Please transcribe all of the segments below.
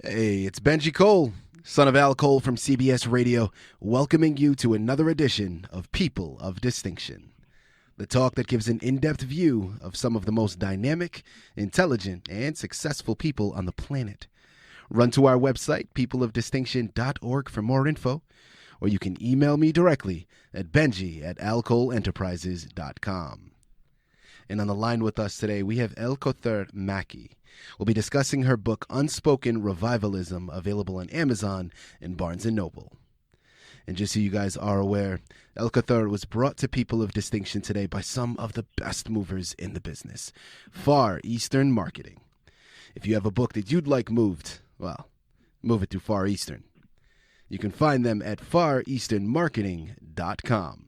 Hey, it's Benji Cole, son of Al Cole from CBS Radio, welcoming you to another edition of People of Distinction. The talk that gives an in-depth view of some of the most dynamic, intelligent, and successful people on the planet. Run to our website, peopleofdistinction.org, for more info, or you can email me directly at benji@alcoleenterprises.com. And on the line with us today, we have Alkawther Makki. We'll be discussing her book, Unspoken Revivalism, available on Amazon and Barnes & Noble. And just so you guys are aware, Alkawther was brought to People of Distinction today by some of the best movers in the business, Far Eastern Marketing. If you have a book that you'd like moved, well, move it to Far Eastern. You can find them at fareasternmarketing.com.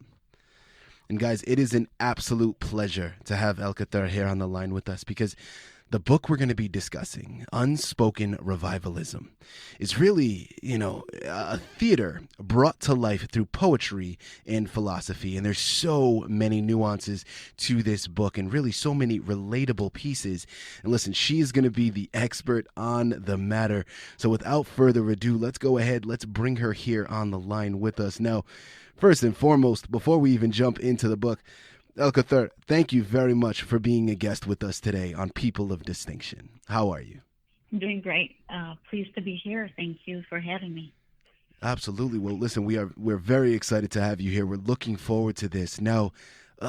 And guys, it is an absolute pleasure to have Alkawther here on the line with us, because the book we're going to be discussing, Unspoken Revivalism, is really, a theater brought to life through poetry and philosophy. And there's so many nuances to this book and really so many relatable pieces. And listen, she is going to be the expert on the matter. So without further ado, let's go ahead. Let's bring her here on the line with us. Now, first and foremost, before we even jump into the book, Alkawther, thank you very much for being a guest with us today on People of Distinction. How are you? I'm doing great. Pleased to be here. Thank you for having me. Absolutely. Well, listen, we're very excited to have you here. We're looking forward to this. Now,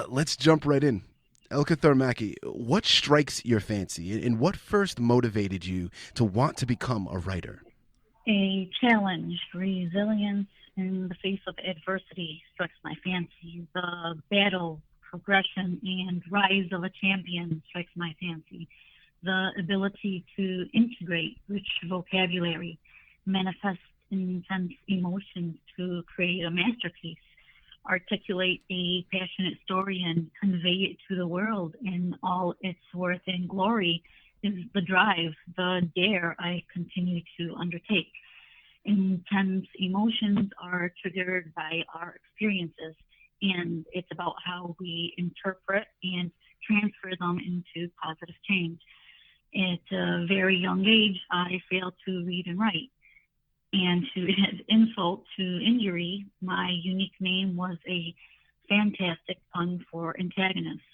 let's jump right in. Alkawther Makki, what strikes your fancy, and what first motivated you to want to become a writer? A challenge, resilience in the face of adversity strikes my fancy. The battle, progression, and rise of a champion strikes my fancy. The ability to integrate rich vocabulary, manifest intense emotions to create a masterpiece, articulate a passionate story and convey it to the world in all its worth and glory is the drive, the dare I continue to undertake. Intense emotions are triggered by our experiences, and it's about how we interpret and transfer them into positive change. At a very young age, I failed to read and write. And to add insult to injury, my unique name was a fantastic pun for antagonist.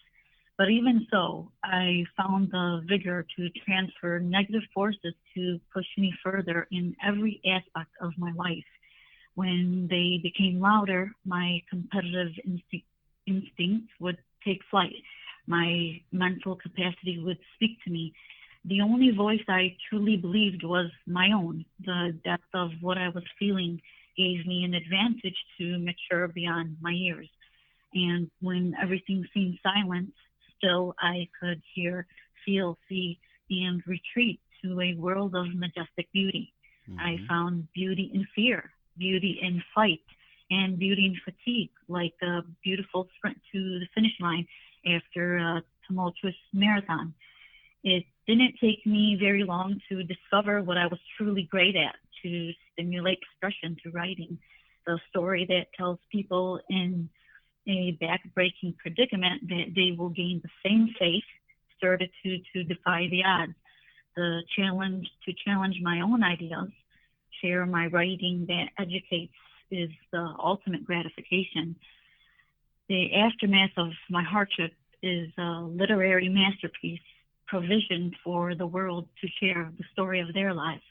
But even so, I found the vigor to transfer negative forces to push me further in every aspect of my life. When they became louder, my competitive instincts would take flight. My mental capacity would speak to me. The only voice I truly believed was my own. The depth of what I was feeling gave me an advantage to mature beyond my years. And when everything seemed silent, still I could hear, feel, see, and retreat to a world of majestic beauty. I found beauty in fear, beauty in fight, and beauty in fatigue, like a beautiful sprint to the finish line after a tumultuous marathon. It didn't take me very long to discover what I was truly great at, to stimulate expression through writing. The story that tells people in a back-breaking predicament that they will gain the same faith, certitude to defy the odds, the challenge to challenge my own ideas, share my writing that educates is the ultimate gratification. The aftermath of my hardship is a literary masterpiece, provision for the world to share the story of their lives.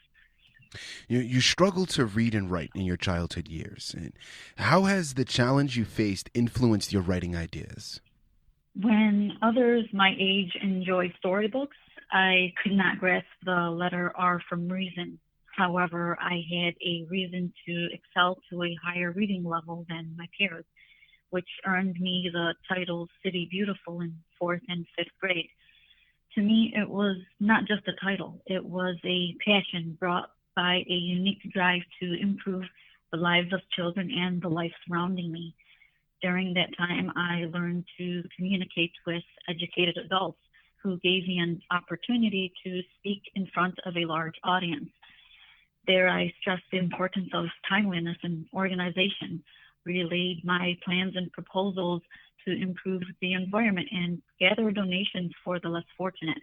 You struggled to read and write in your childhood years. And how has the challenge you faced influenced your writing ideas? When others my age enjoy storybooks, I could not grasp the letter R from reason. However, I had a reason to excel to a higher reading level than my peers, which earned me the title City Beautiful in fourth and fifth grade. To me, it was not just a title. It was a passion brought by a unique drive to improve the lives of children and the life surrounding me. During that time, I learned to communicate with educated adults who gave me an opportunity to speak in front of a large audience. There, I stressed the importance of timeliness and organization, relayed my plans and proposals to improve the environment and gather donations for the less fortunate.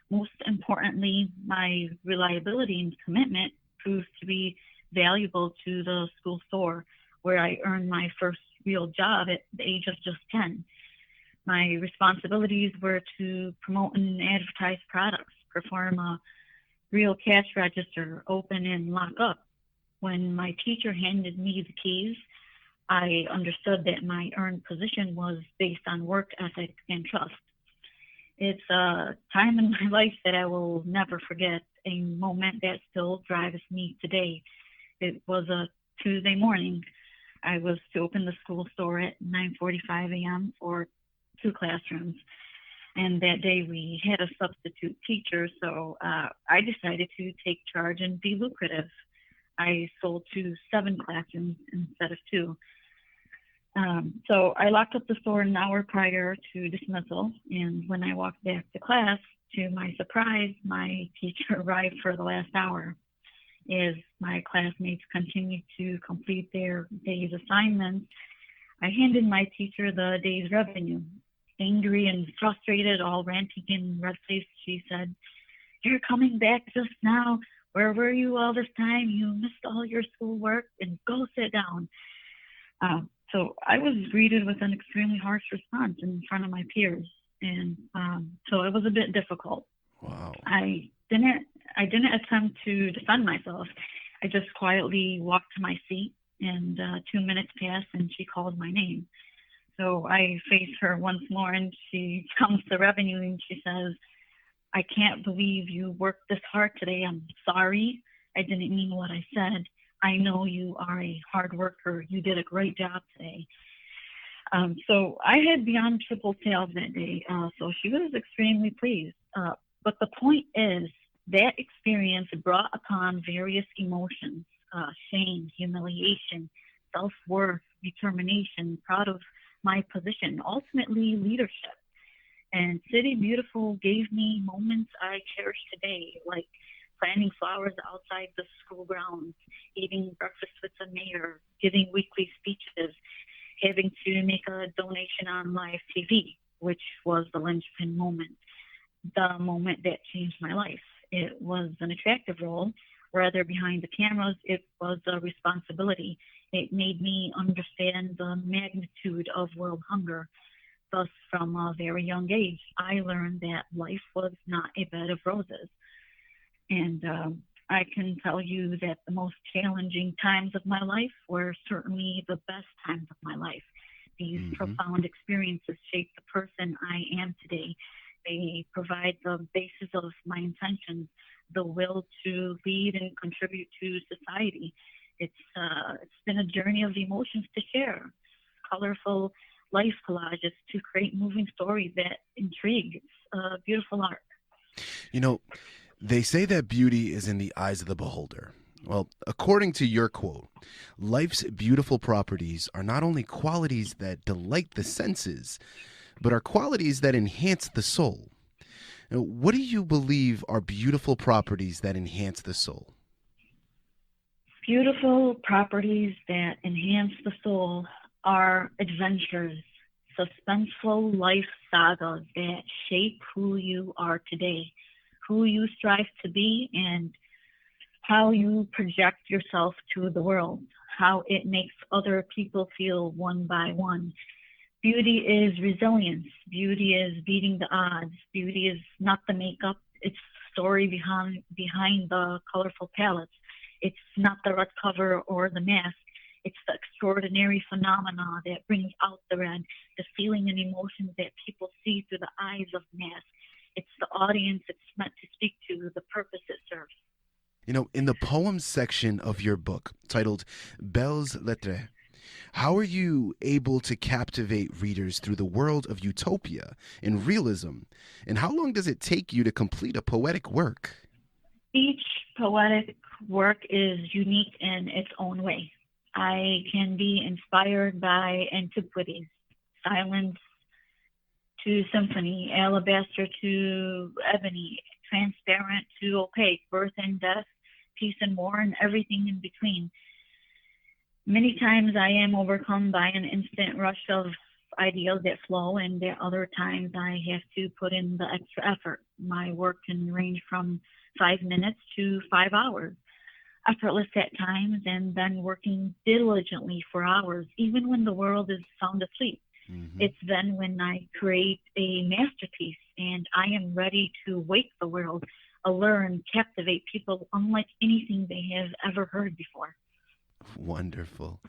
Most importantly, my reliability and commitment proved to be valuable to the school store, where I earned my first real job at the age of just 10. My responsibilities were to promote and advertise products, perform a real cash register, open and lock up. When my teacher handed me the keys, I understood that my earned position was based on work ethic and trust. It's a time in my life that I will never forget, a moment that still drives me today. It was a Tuesday morning. I was to open the school store at 9:45 a.m. for 2 classrooms. And that day we had a substitute teacher, so I decided to take charge and be lucrative. I sold to 7 classrooms instead of 2. So I locked up the store an hour prior to dismissal, and when I walked back to class, to my surprise, my teacher arrived for the last hour. As my classmates continued to complete their day's assignments, I handed my teacher the day's revenue. Angry and frustrated, all ranting and red-faced, she said, "You're coming back just now. Where were you all this time? You missed all your schoolwork, and go sit down." So I was greeted with an extremely harsh response in front of my peers, and so it was a bit difficult. Wow. I didn't attempt to defend myself. I just quietly walked to my seat, and 2 minutes passed, and she called my name. So I face her once more, and she comes to revenue, and she says, "I can't believe you worked this hard today. I'm sorry. I didn't mean what I said. I know you are a hard worker. You did a great job today." So I had beyond triple sales that day, so she was extremely pleased. But the point is, that experience brought upon various emotions, shame, humiliation, self-worth, determination, proud of my position, ultimately leadership. And City Beautiful gave me moments I cherish today, like planting flowers outside the school grounds, eating breakfast with the mayor, giving weekly speeches, having to make a donation on live TV, which was the linchpin moment, the moment that changed my life. It was an attractive role. Rather, behind the cameras, it was a responsibility. It made me understand the magnitude of world hunger. Thus, from a very young age, I learned that life was not a bed of roses. And I can tell you that the most challenging times of my life were certainly the best times of my life. These profound experiences shaped the person I am today. They provide the basis of my intentions, the will to lead and contribute to society. It's been a journey of emotions to share, colorful life collages to create moving stories that intrigue. It's beautiful art. You know, they say that beauty is in the eyes of the beholder. Well, according to your quote, life's beautiful properties are not only qualities that delight the senses, but are qualities that enhance the soul. Now, what do you believe are beautiful properties that enhance the soul? Beautiful properties that enhance the soul are adventures, suspenseful life sagas that shape who you are today, who you strive to be, and how you project yourself to the world, how it makes other people feel one by one. Beauty is resilience. Beauty is beating the odds. Beauty is not the makeup. It's the story behind the colorful palettes. It's not the red cover or the mask. It's the extraordinary phenomena that brings out the red, the feeling and emotions that people see through the eyes of mask. It's the audience it's meant to speak to, the purpose it serves. You know, in the poems section of your book, titled Belles Lettres, how are you able to captivate readers through the world of utopia and realism? And how long does it take you to complete a poetic work? Each poetic work is unique in its own way. I can be inspired by antiquities, silence to symphony, alabaster to ebony, transparent to opaque, birth and death, peace and war, and everything in between. Many times I am overcome by an instant rush of ideas that flow, and at other times I have to put in the extra effort. My work can range from 5 minutes to 5 hours. effortless at times, and then working diligently for hours, even when the world is sound asleep. Hmm. It's then when I create a masterpiece and I am ready to wake the world, allure and captivate people unlike anything they have ever heard before. Wonderful.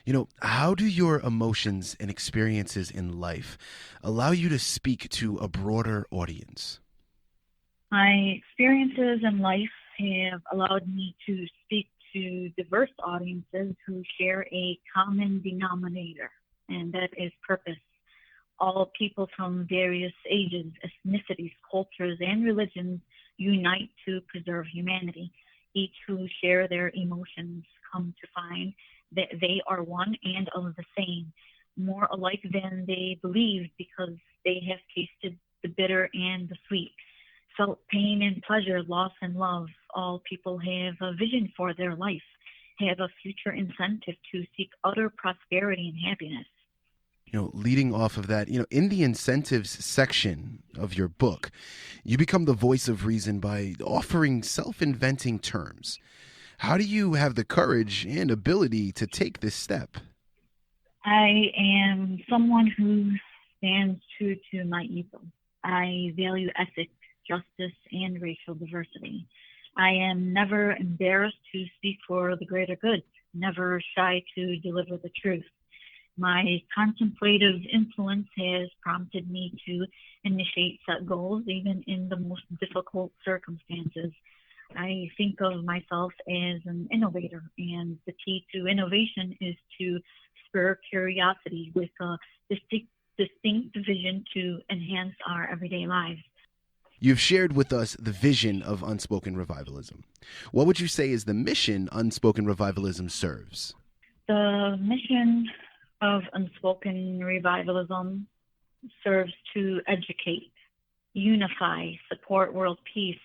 How do your emotions and experiences in life allow you to speak to a broader audience? My experiences in life have allowed me to speak to diverse audiences who share a common denominator, and that is purpose. All people from various ages, ethnicities, cultures, and religions unite to preserve humanity. Each who share their emotions come to find that they are one and of the same, more alike than they believed because they have tasted the bitter and the sweet, felt pain and pleasure, loss and love. All people have a vision for their life, have a future incentive to seek utter prosperity and happiness. Leading off of that, in the incentives section of your book, you become the voice of reason by offering self inventing terms. How do you have the courage and ability to take this step? I am someone who stands true to my ethos. I value ethics, justice, and racial diversity. I am never embarrassed to speak for the greater good, never shy to deliver the truth. My contemplative influence has prompted me to initiate set goals even in the most difficult circumstances. I think of myself as an innovator, and the key to innovation is to spur curiosity with a distinct vision to enhance our everyday lives. You've shared with us the vision of Unspoken Revivalism. What would you say is the mission Unspoken Revivalism serves? The mission of Unspoken Revivalism serves to educate, unify, support world peace,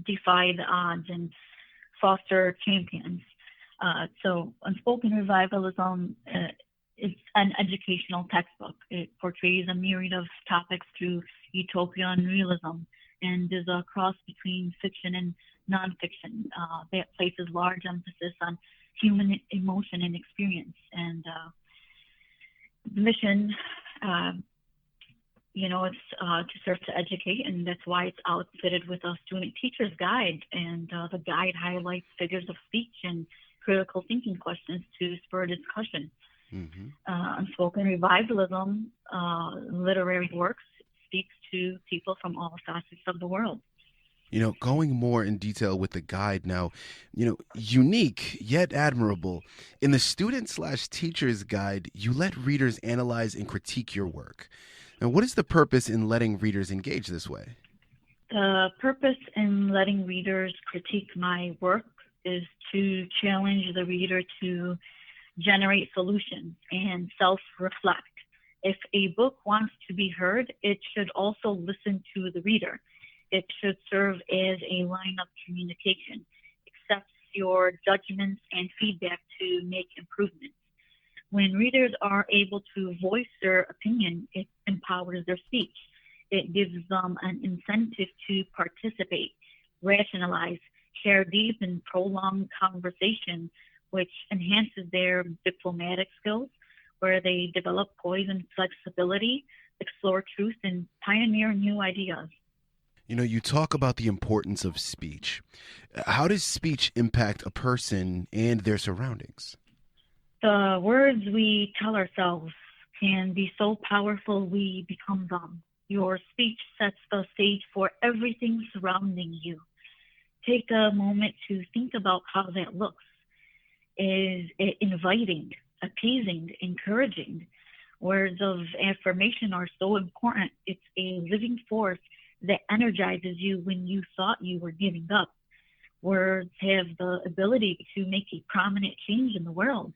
defy the odds, and foster champions. So, Unspoken Revivalism is an educational textbook. It portrays a myriad of topics through utopia and realism, and is a cross between fiction and nonfiction that places large emphasis on human emotion and experience. And the mission, uh, it's to serve to educate, and that's why it's outfitted with a student teacher's guide. And the guide highlights figures of speech and critical thinking questions to spur discussion. Hmm. Unspoken Revivalism, literary works, speaks to people from all facets of the world. Going more in detail with the guide now, unique yet admirable. In the student slash teacher's guide, you let readers analyze and critique your work. Now, what is the purpose in letting readers engage this way? The purpose in letting readers critique my work is to challenge the reader to generate solutions and self reflect. If a book wants to be heard, it should also listen to the reader. It should serve as a line of communication, accepts your judgments and feedback to make improvements. When readers are able to voice their opinion, it empowers their speech. It gives them an incentive to participate, rationalize, share deep and prolonged conversation, which enhances their diplomatic skills, where they develop poise and flexibility, explore truth, and pioneer new ideas. You talk about the importance of speech. How does speech impact a person and their surroundings? The words we tell ourselves can be so powerful we become them. Your speech sets the stage for everything surrounding you. Take a moment to think about how that looks. Is it inviting, appeasing, encouraging? Words of affirmation are so important. It's a living force that energizes you when you thought you were giving up. Words have the ability to make a prominent change in the world,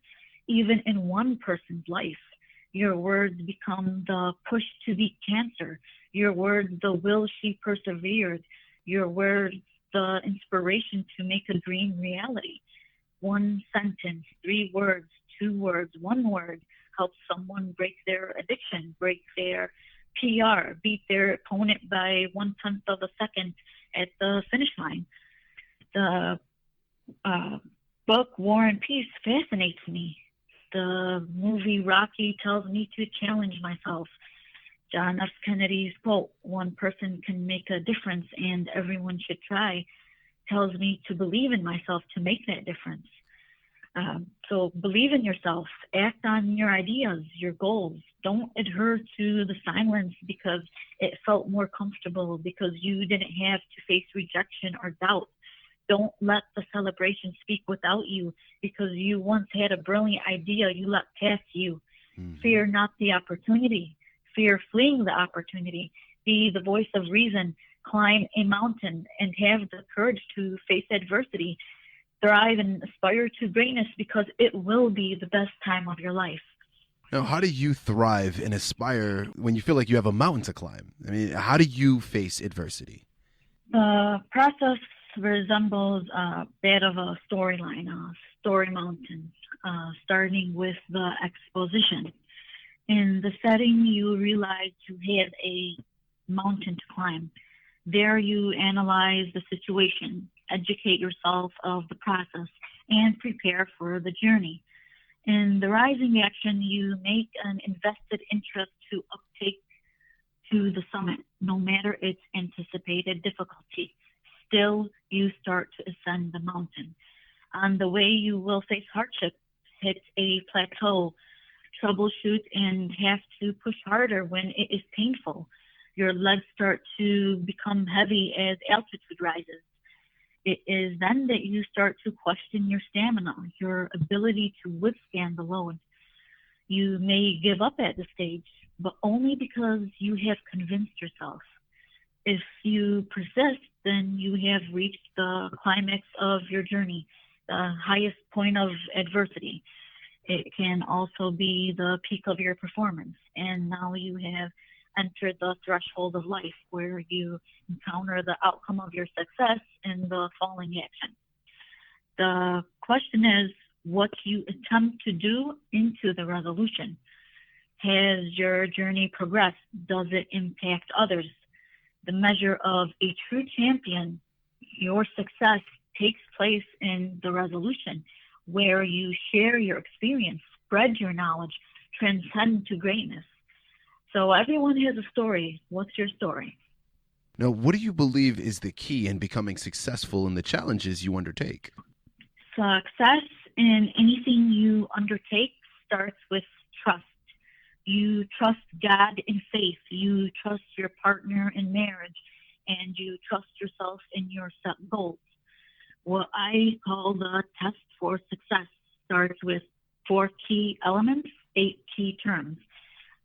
even in one person's life. Your words become the push to beat cancer. Your words, the will she persevered. Your words, the inspiration to make a dream reality. One sentence, 3 words, 2 words, 1 word helps someone break their addiction, break their PR, beat their opponent by 1/10 of a second at the finish line. The uh, book War and Peace fascinates me. The movie Rocky tells me to challenge myself. John F. Kennedy's quote, "One person can make a difference and everyone should try," tells me to believe in myself to make that difference. So believe in yourself, act on your ideas, your goals. Don't adhere to the silence because it felt more comfortable, because you didn't have to face rejection or doubt. Don't let the celebration speak without you because you once had a brilliant idea you let pass you. Fear not the opportunity. Fear fleeing the opportunity. Be the voice of reason. Climb a mountain and have the courage to face adversity. Thrive and aspire to greatness because it will be the best time of your life. Now, how do you thrive and aspire when you feel like you have a mountain to climb? I mean, how do you face adversity? The process resembles that of a storyline, a story mountain, starting with the exposition. In the setting, you realize you have a mountain to climb. There you analyze the situation, educate yourself of the process, and prepare for the journey. In the rising action, you make an invested interest to uptake to the summit, no matter its anticipated difficulty. Still, you start to ascend the mountain. On the way, you will face hardship, hit a plateau, troubleshoot, and have to push harder when it is painful. Your legs start to become heavy as altitude rises. It is then that you start to question your stamina, your ability to withstand the load. You may give up at the stage, but only because you have convinced yourself. If you persist, then you have reached the climax of your journey, the highest point of adversity. It can also be the peak of your performance, and now you have entered the threshold of life where you encounter the outcome of your success in the falling action. The question is what you attempt to do into the resolution. Has your journey progressed? Does it impact others? The measure of a true champion, your success takes place in the resolution, where you share your experience, spread your knowledge, transcend to greatness. So everyone has a story. What's your story? Now, what do you believe is the key in becoming successful in the challenges you undertake? Success in anything you undertake starts with trust. You trust God in faith. You trust your partner in marriage. And you trust yourself in your set goals. What I call the test for success starts with 4 key elements, 8 key terms.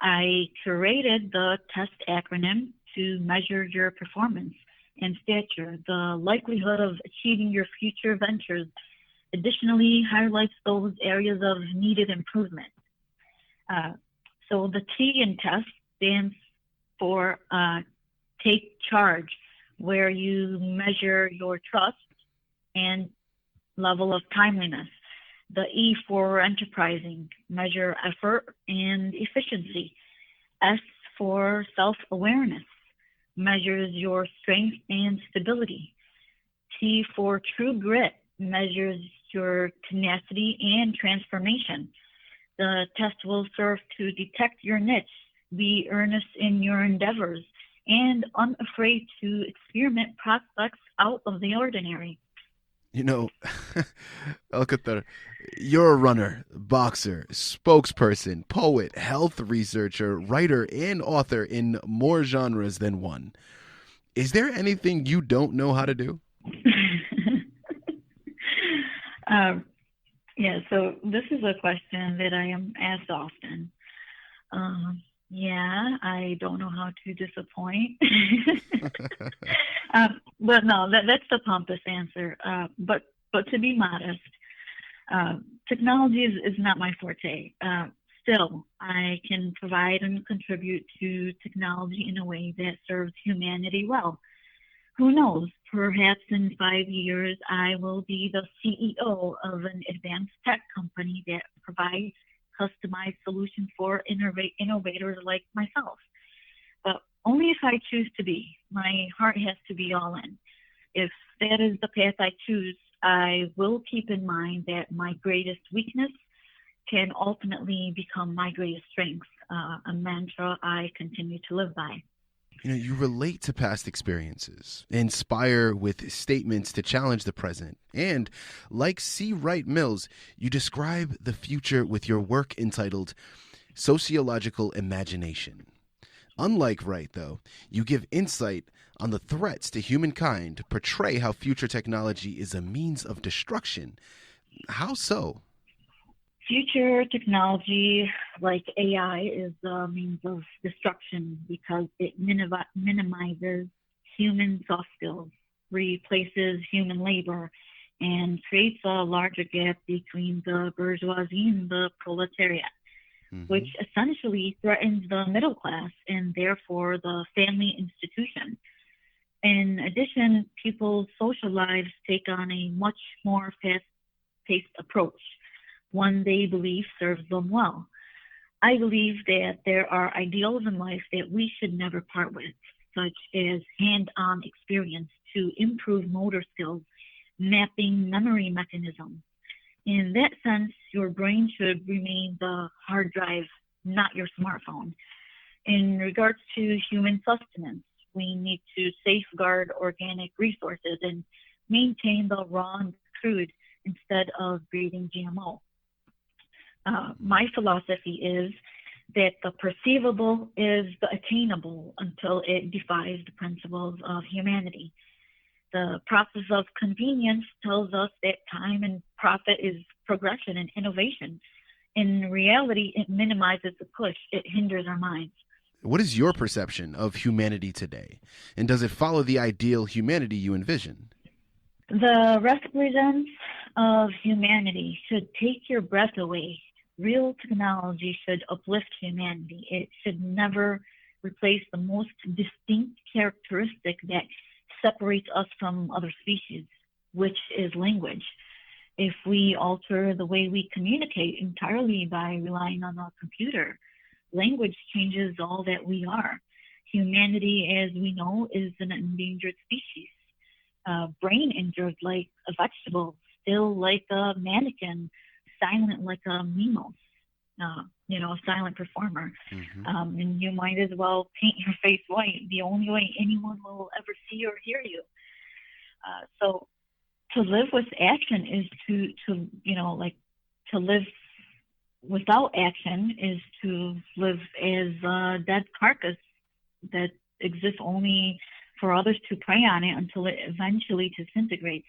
I curated the test acronym to measure your performance and stature, the likelihood of achieving your future ventures. Additionally, highlights those areas of needed improvement. So the T in test stands for take charge, where you measure your trust and level of timeliness. The E for enterprising, measure effort and efficiency. S for self-awareness, measures your strength and stability. T for true grit, measures your tenacity and transformation. The test will serve to detect your niche, be earnest in your endeavors, and unafraid to experiment prospects out of the ordinary. You know, Alkawther, you're a runner, boxer, spokesperson, poet, health researcher, writer, and author in more genres than one. Is there anything you don't know how to do? Yeah, so this is a question that I am asked often. Yeah, I don't know how to disappoint. But no, that's the pompous answer. But to be modest, technology is not my forte. Still, I can provide and contribute to technology in a way that serves humanity well. Who knows? Perhaps in 5 years, I will be the CEO of an advanced tech company that provides customized solutions for innovators like myself. But only if I choose to be. My heart has to be all in. If that is the path I choose, I will keep in mind that my greatest weakness can ultimately become my greatest strength, a mantra I continue to live by. You relate to past experiences, inspire with statements to challenge the present, and, like C. Wright Mills, you describe the future with your work entitled Sociological Imagination. Unlike Wright, though, you give insight on the threats to humankind, portray how future technology is a means of destruction. How so? Future technology like AI is a means of destruction because it minimizes human soft skills, replaces human labor, and creates a larger gap between the bourgeoisie and the proletariat, which Mm-hmm. essentially threatens the middle class and therefore the family institution. In addition, people's social lives take on a much more fast paced approach, one they believe serves them well. I believe that there are ideals in life that we should never part with, such as hand on experience to improve motor skills, mapping memory mechanisms. In that sense, your brain should remain the hard drive, not your smartphone. In regards to human sustenance, we need to safeguard organic resources and maintain the raw and crude instead of breeding GMO. My philosophy is that the perceivable is the attainable until it defies the principles of humanity. The process of convenience tells us that time and profit is progression and innovation. In reality, it minimizes the push, it hinders our minds. What is your perception of humanity today? And does it follow the ideal humanity you envision? The represents of humanity should take your breath away. Real technology should uplift humanity. It should never replace the most distinct characteristic that separates us from other species, which is language. If we alter the way we communicate entirely by relying on a computer, language changes all that we are. Humanity, as we know, is an endangered species. Brain injured like a vegetable, still like a mannequin, silent like a mimos, a silent performer. Mm-hmm. And you might as well paint your face white. The only way anyone will ever see or hear you. So to live with action is to live without action is to live as a dead carcass that exists only for others to prey on it until it eventually disintegrates.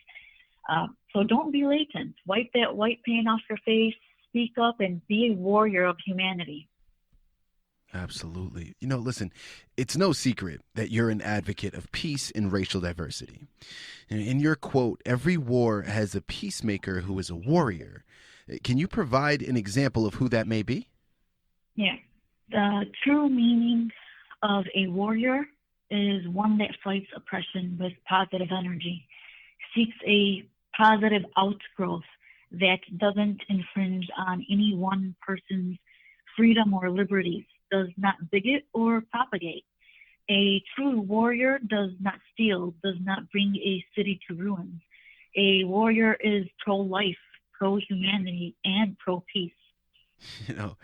So don't be latent. Wipe that white paint off your face, speak up, and be a warrior of humanity. Absolutely. Listen, it's no secret that you're an advocate of peace and racial diversity. In your quote, every war has a peacemaker who is a warrior. Can you provide an example of who that may be? Yeah. The true meaning of a warrior is one that fights oppression with positive energy, seeks a positive outgrowth that doesn't infringe on any one person's freedom or liberties, does not bigot or propagate. A true warrior does not steal, does not bring a city to ruins. A warrior is pro-life, pro-humanity, and pro-peace. You know,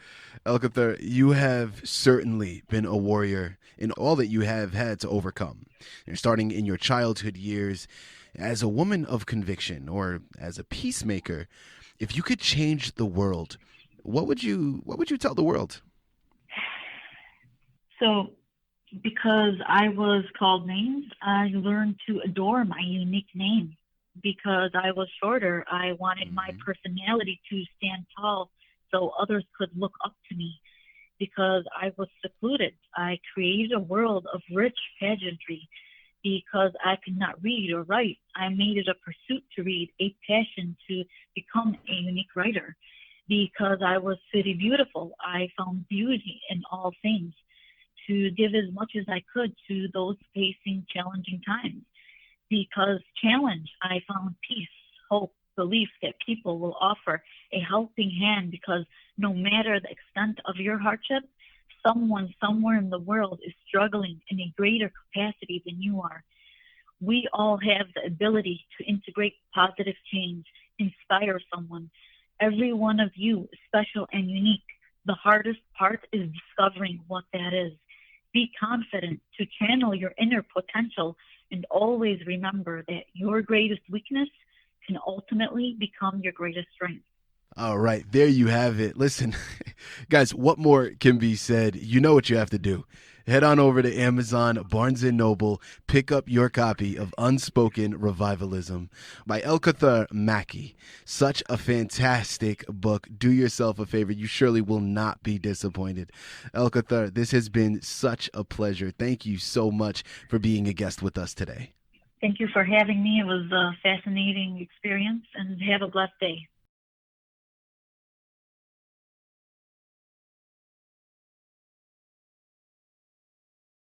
Alkawther, you have certainly been a warrior in all that you have had to overcome. Starting in your childhood years, as a woman of conviction or as a peacemaker, if you could change the world, what would you tell the world? So, because I was called names, I learned to adore my unique name. Because I was shorter, I wanted my Mm-hmm. personality to stand tall so others could look up to me. Because I was secluded, I created a world of rich pageantry. Because I could not read or write, I made it a pursuit to read, a passion to become a unique writer. Because I was city beautiful, I found beauty in all things to give as much as I could to those facing challenging times. Because challenge, I found peace, hope, belief that people will offer a helping hand because no matter the extent of your hardship, someone somewhere in the world is struggling in a greater capacity than you are. We all have the ability to integrate positive change, inspire someone. Every one of you is special and unique. The hardest part is discovering what that is. Be confident to channel your inner potential and always remember that your greatest weakness can ultimately become your greatest strength. All right, there you have it. Listen, guys, what more can be said? You know what you have to do. Head on over to Amazon, Barnes & Noble, pick up your copy of Unspoken Revivalism by Alkawther Makki. Such a fantastic book. Do yourself a favor. You surely will not be disappointed. Alkawther, this has been such a pleasure. Thank you so much for being a guest with us today. Thank you for having me. It was a fascinating experience, and have a blessed day.